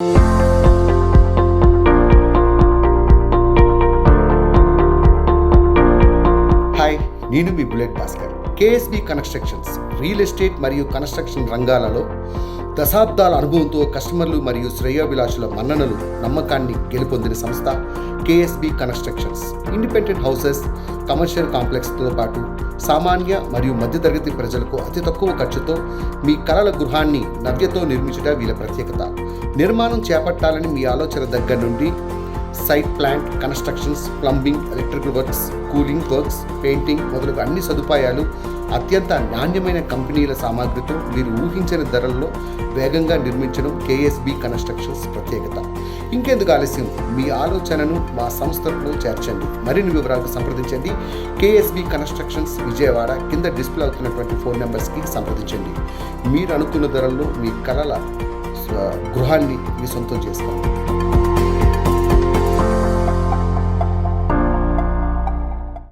Hi, నేను మీ Bullet Bhaskar. KSB constructions real estate మరియు కన్స్ట్రక్షన్ రంగాలలో దశాబ్దాల అనుభవంతో కస్టమర్లు మరియు శ్రేయోభిలాషుల మన్ననలు, నమ్మకాన్ని గెలుపొందిన సంస్థ KSB constructions. Independent houses, commercial కాంప్లెక్స్తో పాటు సామాన్య మరియు మధ్యతరగతి ప్రజలకు అతి తక్కువ ఖర్చుతో మీ కలల గృహాన్ని నవ్యతో నిర్మించడం వీళ్ళ ప్రత్యేకత. నిర్మాణం చేపట్టాలని మీ ఆలోచన దగ్గర నుండి site plant, constructions, plumbing, electrical works, cooling works, painting మొదలగు అన్ని సదుపాయాలు అత్యంత నాణ్యమైన కంపెనీల సామాగ్రితో మీరు ఊహించిన ధరల్లో వేగంగా నిర్మించడం కేఎస్బి కన్స్ట్రక్షన్స్ ప్రత్యేకత. ఇంకెందుకు ఆలస్యం, మీ ఆలోచనను మా సంస్థలో చేర్చండి. మరిన్ని వివరాలకు సంప్రదించండి. కేఎస్బి కన్స్ట్రక్షన్స్ విజయవాడ, కింద డిస్ప్లే అవుతున్నటువంటి ఫోన్ నెంబర్స్కి సంప్రదించండి. మీరు అనుకున్న ధరల్లో మీ కలల గృహాన్ని మీ సొంతం చేసుకోండి.